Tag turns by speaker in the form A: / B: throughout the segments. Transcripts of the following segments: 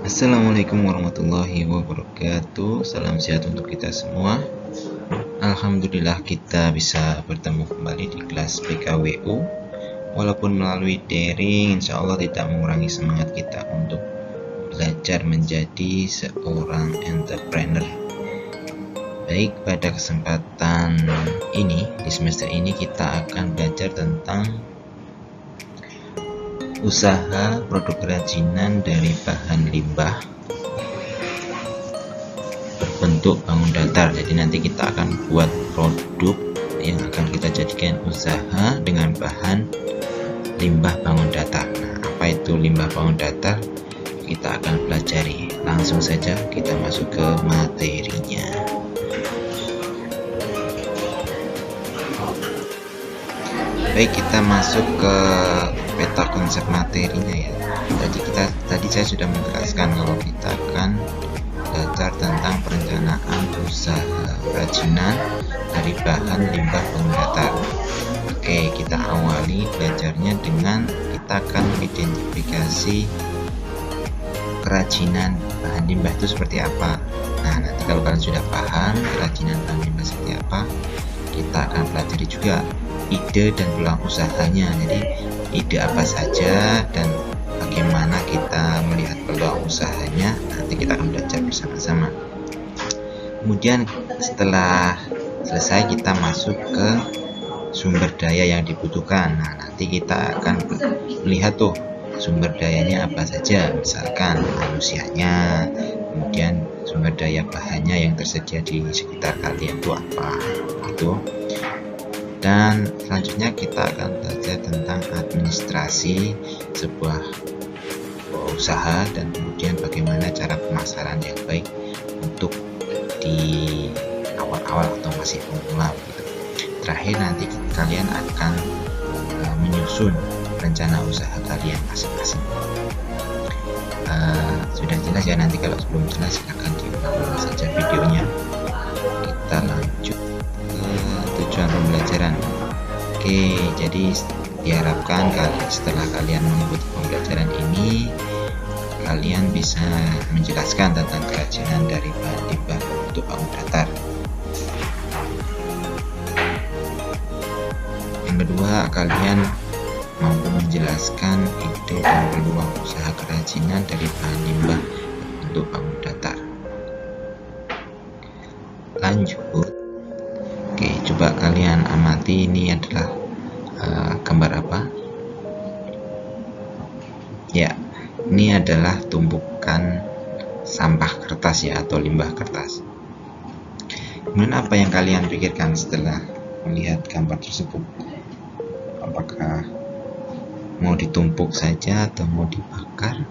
A: Assalamualaikum warahmatullahi wabarakatuh. Salam sehat untuk kita semua. Alhamdulillah kita bisa bertemu kembali di kelas PKWU. Walaupun melalui daring, insya Allah tidak mengurangi semangat kita untuk belajar menjadi seorang entrepreneur. Baik, pada kesempatan ini, di semester ini kita akan belajar tentang usaha produk kerajinan dari bahan limbah berbentuk bangun datar. Jadi nanti kita akan buat produk yang akan kita jadikan usaha dengan bahan limbah bangun datar. Nah, apa itu limbah bangun datar? Kita akan pelajari. Langsung saja kita masuk ke materinya. Baik, kita masuk ke peta konsep materinya ya. Tadi saya sudah menjelaskan kalau kita akan belajar tentang perencanaan usaha kerajinan dari bahan limbah bangun datar. Oke, kita awali belajarnya dengan kita akan mengidentifikasi kerajinan bahan limbah itu seperti apa. Nah, nanti kalau kalian sudah paham kerajinan bahan limbah seperti apa, kita akan pelajari juga ide dan peluang usahanya. Jadi ide apa saja dan bagaimana kita melihat peluang usahanya, nanti kita akan belajar bersama-sama. Kemudian setelah selesai kita masuk ke sumber daya yang dibutuhkan. Nah, nanti kita akan melihat tuh sumber dayanya apa saja, misalkan manusianya, kemudian sumber daya bahannya yang tersedia di sekitar kalian itu apa gitu. Dan selanjutnya kita akan belajar tentang administrasi sebuah usaha dan kemudian bagaimana cara pemasaran yang baik untuk di awal-awal atau masih pemula gitu. Terakhir nanti kalian akan menyusun rencana usaha kalian masing-masing. Sudah jelas ya? Nanti kalau belum jelas silahkan diulang saja videonya. Kita lanjut ke tujuan pembelajaran. Oke, jadi diharapkan setelah kalian mengikuti pembelajaran ini, kalian bisa menjelaskan tentang kerajinan dari bahan limbah untuk bangun datar. Yang kedua, kalian mampu menjelaskan ide dan peluang usaha kerajinan dari bahan limbah untuk bangun datar. Lanjut. Oke, coba kalian amati, ini adalah gambar apa? Ya, ini adalah tumpukan sampah kertas ya, atau limbah kertas. Kemudian apa yang kalian pikirkan setelah melihat gambar tersebut? Apakah mau ditumpuk saja atau mau dibakar?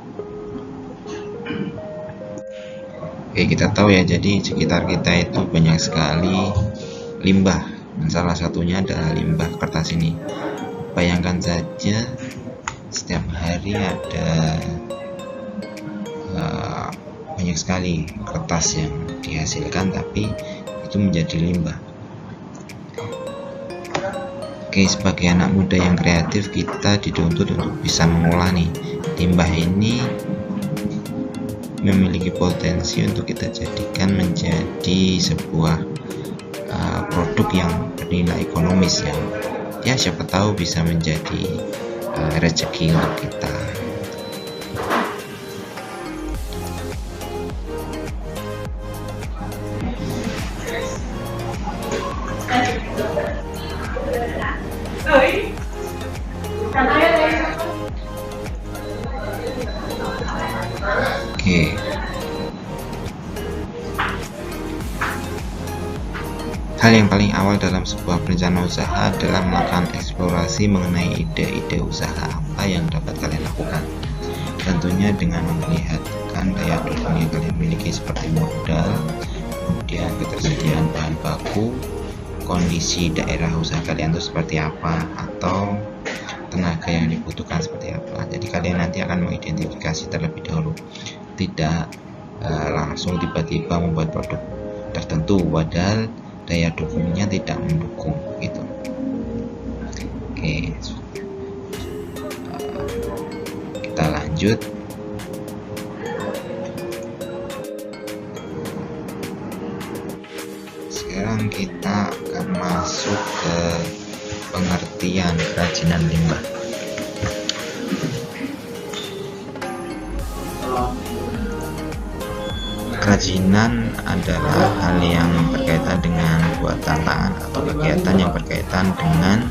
A: Oke, kita tahu ya, jadi sekitar kita itu banyak sekali limbah, dan salah satunya adalah limbah kertas ini. Bayangkan saja setiap hari ada banyak sekali kertas yang dihasilkan, tapi itu menjadi limbah. Oke, sebagai anak muda yang kreatif, kita dituntut untuk bisa mengolah nih limbah ini. Memiliki potensi untuk kita jadikan menjadi sebuah produk yang bernilai ekonomis yang ya siapa tahu bisa menjadi rezeki untuk kita. Oke. Hal yang paling awal dalam sebuah perencanaan usaha adalah melakukan eksplorasi mengenai ide-ide usaha apa yang dapat kalian lakukan. Tentunya dengan melihatkan daya dukung yang kalian miliki seperti modal, kemudian ketersediaan bahan baku, kondisi daerah usaha kalian itu seperti apa, atau tenaga yang dibutuhkan seperti apa. Jadi kalian nanti akan mengidentifikasi terlebih dahulu, tidak langsung tiba-tiba membuat produk tertentu padahal daya dukungnya tidak mendukung gitu. Oke, kita lanjut. sekarang kita akan masuk ke pengertian kerajinan limbah. Kerajinan adalah hal yang berkaitan dengan buatan tangan atau kegiatan yang berkaitan dengan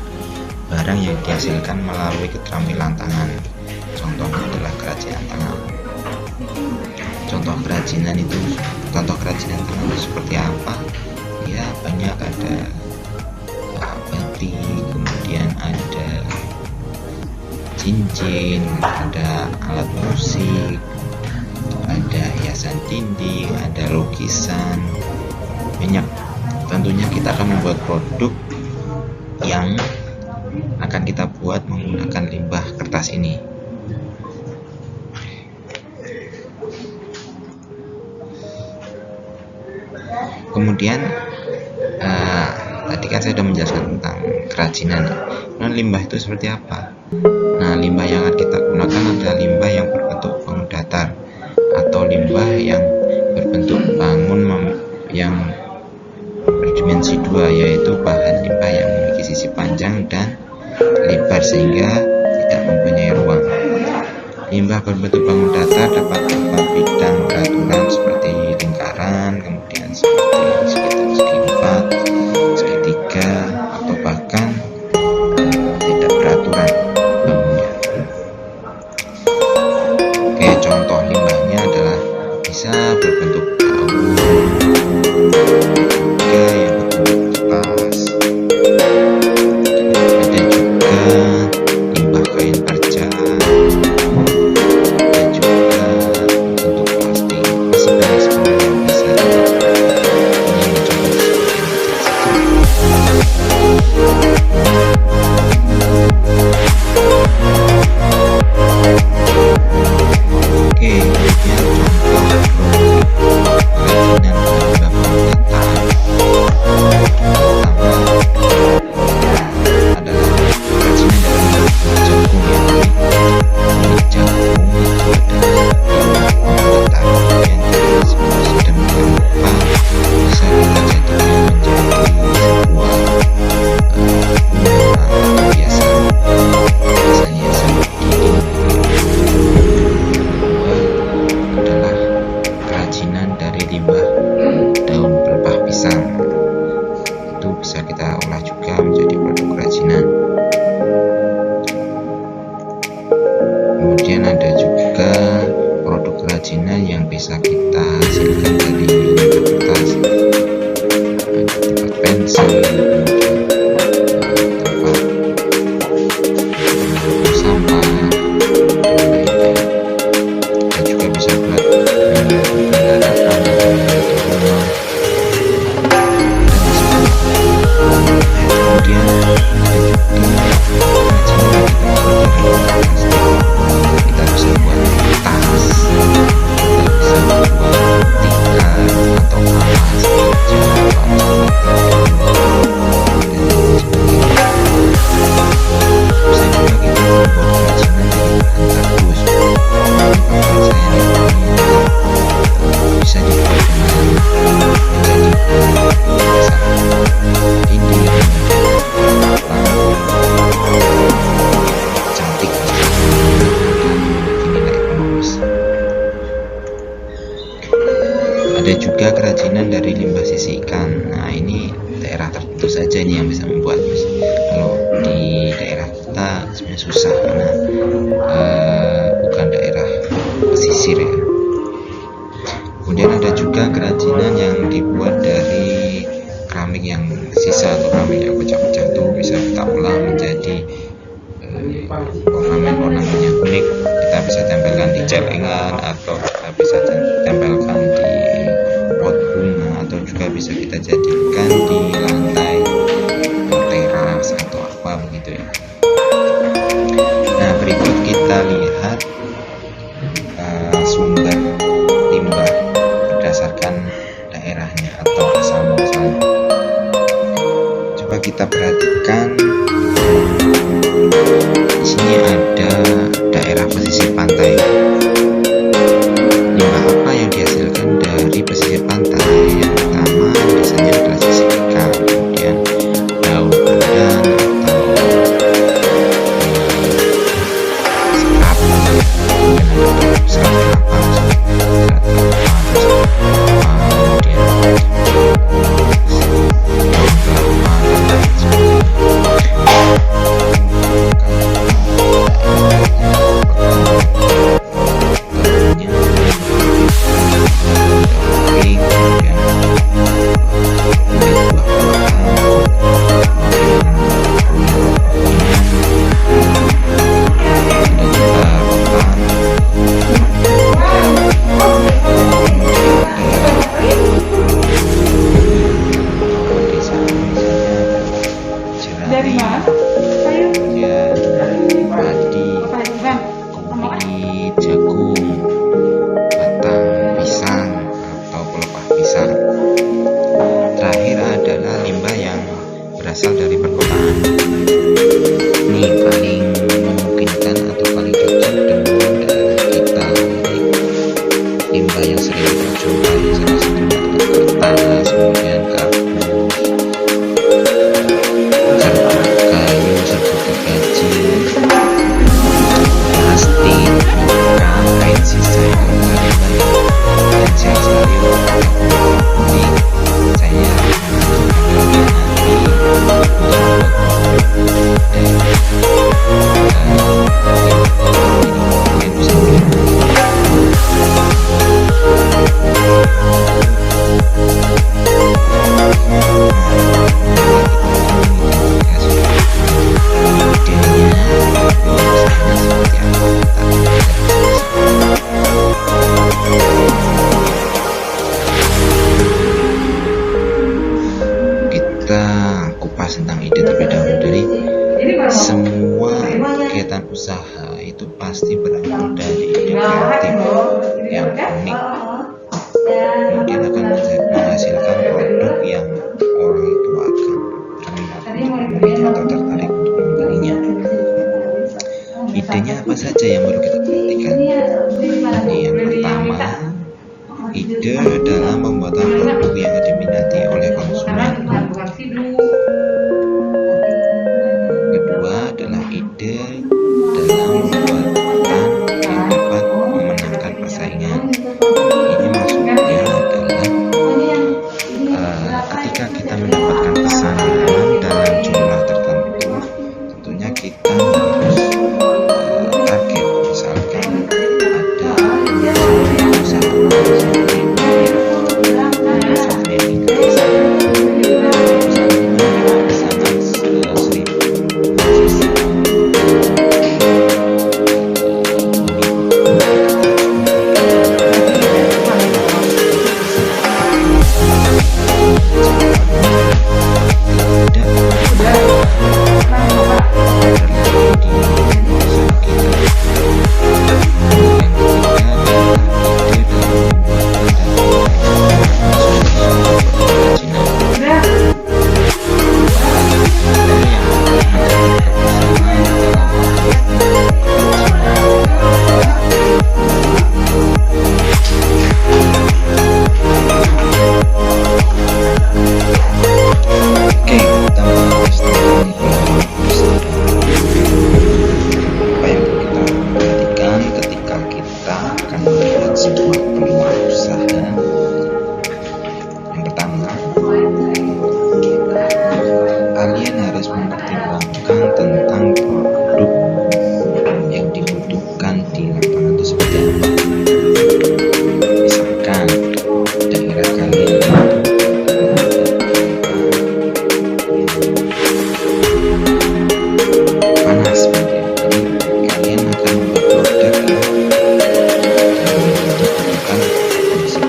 A: barang yang dihasilkan melalui keterampilan tangan. Contohnya adalah kerajinan tangan. Contoh kerajinan tangan itu seperti apa? Ya, banyak, ada batik, kemudian ada cincin, ada alat musik, ada hiasan dinding, ada lukisan, banyak. Tentunya kita akan membuat produk yang akan kita buat menggunakan limbah kertas ini. Kemudian tadi kan saya sudah menjelaskan tentang kerajinan. Nah, limbah itu seperti apa? Nah, limbah yang akan kita gunakan adalah limbah yang berbentuk bangun datar atau limbah yang berbentuk bangun yang berdimensi 2, yaitu bahan limbah yang memiliki sisi panjang dan lebar sehingga tidak mempunyai ruang. Limbah berbentuk bangun datar dapat berupa bidang beraturan seperti lingkaran, kemudian seperti segi 4, segitiga, atau bahkan tidak beraturan bangunnya. Oke, contoh limbahnya adalah bisa berbentuk daun, juga yang berbentuk kertas, ada juga limbah kain perca, dan juga bentuk plastik. Masih banyak sekali yang bisa ini mencoba Oke, kemudian contoh kerajinan limbah bangun datar. Pertama adalah kerajinan dari jagung, ya. Ini jagung itu adalah bangun datar yang dihasilkan sedemikian rupa bisa kita jadikan menjadi sebuah bunga atau hiasan, biasanya seperti ini. Adalah kerajinan dari limbah daun pelepah pisang. Itu bisa kita olah juga menjadi produk kerajinan. Kemudian ada juga produk kerajinan yang bisa kita hasilkan dari limbah kertas, tempat pensil, tempat mengumpul sampah, dan lain-lain. Kita juga bisa buat kendaraan atau rumah, dan kemudian ada juga kerajinan kita bisa buat tas, kita bisa buat tikar atau alas, meja, atau dan sebagainya. Bisa juga kita membuat kerajinan dari bahan kardus. Bisa dibuat dengan menjadi hiasan dinding yang cantik dan memiliki nilai ekonomis. Ada juga kerajinan dari limbah sisi ikan. Nah, ini daerah tertentu saja ini yang bisa membuat. Kalau di daerah kita sebenarnya susah karena bukan daerah pesisir, ya. Kemudian ada juga kerajinan yang dibuat dari keramik yang sisa atau keramik yang pecah-pecah, itu bisa kita olah menjadi ornamen-ornamen yang unik. Kita bisa tempelkan di celengan, atau kita bisa tempelkan di pot bunga, atau juga bisa kita jadikan di lantai teras atau apa begitu, ya. Nah, berikut kita lihat sumber limbah berdasarkan daerahnya atau asal-muasalnya. Coba kita perhatikan, di sini ada daerah pesisir pantai. Limbah apa yang dihasilkan dari pesisir pantai? Yang pertama biasanya adalah sisi ikan. saja yang perlu kita perhatikan? Ini yang pertama, ide dalam pembuatan produk yang diminati oleh konsumen. Kedua adalah ide dalam pembuatan yang dapat memenangkan persaingan. Ini maksudnya adalah ketika kita mendapatkan pesanan dalam jumlah tertentu, tentunya kita harus target. Misalkan ada usaha tentang produk yang dibutuhkan di lapangan itu seperti apa. Misalkan daerah kalian panas, jadi kalian akan membuat produk yang dibutuhkan kondisi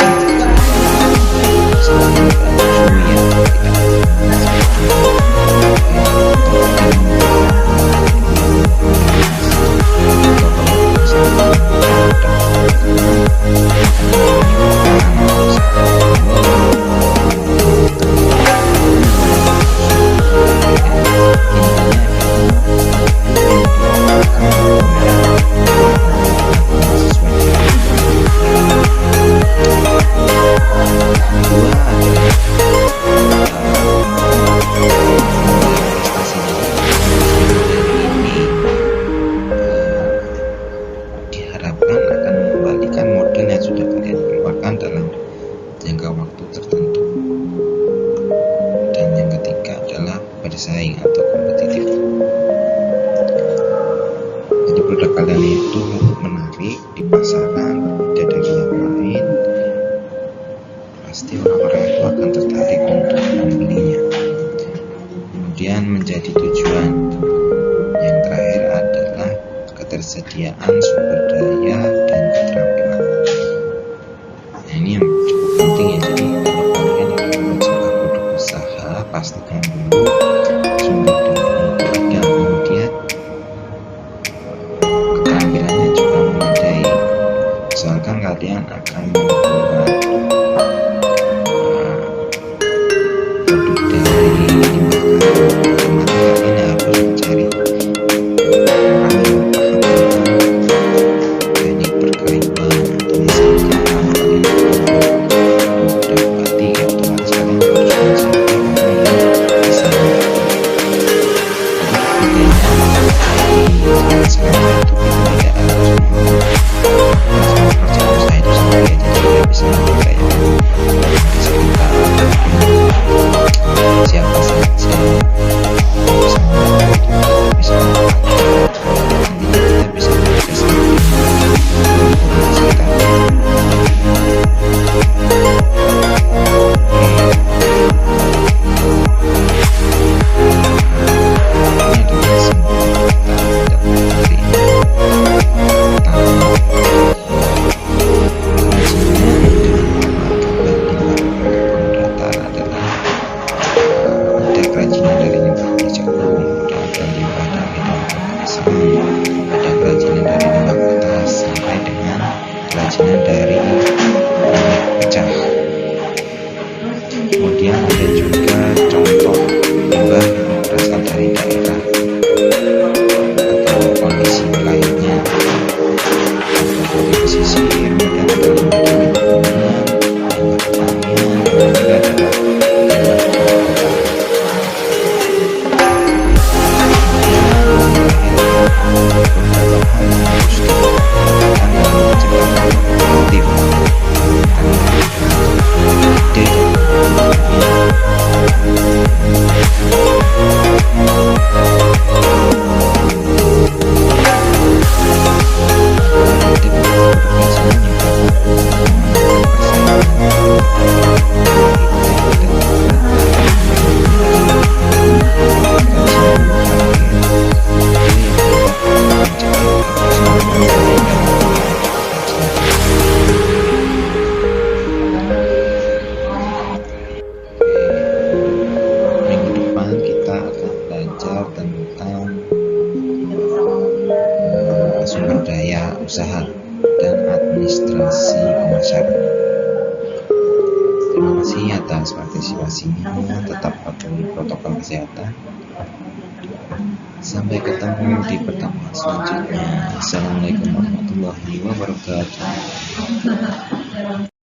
A: akan mengembalikan modal yang sudah kalian keluarkan dalam jangka waktu tertentu. Dan yang ketiga adalah bersaing atau kompetitif. Jadi produk kalian itu menarik di pasaran, berbeda dari yang lain, pasti orang-orang itu akan tertarik untuk membelinya. Kemudian menjadi tujuan. Yang terakhir adalah ketersediaan sumber daya dan keterampilan. Nah, ini yang cukup penting ya. Jadi kalau kalian ingin membuat sebuah produk usaha, pastikan dulu sumber daya itu ada, kemudian keterampilannya juga memadai. Misalkan kalian akan membuat produk dari limbah karton, kalian harus mencari kerajinan dari pecah. Kemudian ada juga contoh limbah yang berasal dari daerah atau kondisi lainnya. pesisir, mereka adalah milik lingkungan, limbah pertanian, dan juga adalah limbah kota. Beberapa hal yang harus dilakukan dalam menciptakan kreatif ide minggu depan kita akan belajar tentang sumber daya usaha dan administrasi pemasaran. Terima kasih atas partisipasinya. Tetap patuhi protokol kesehatan. Sampai ketemu di pertemuan selanjutnya. Assalamualaikum warahmatullahi wabarakatuh.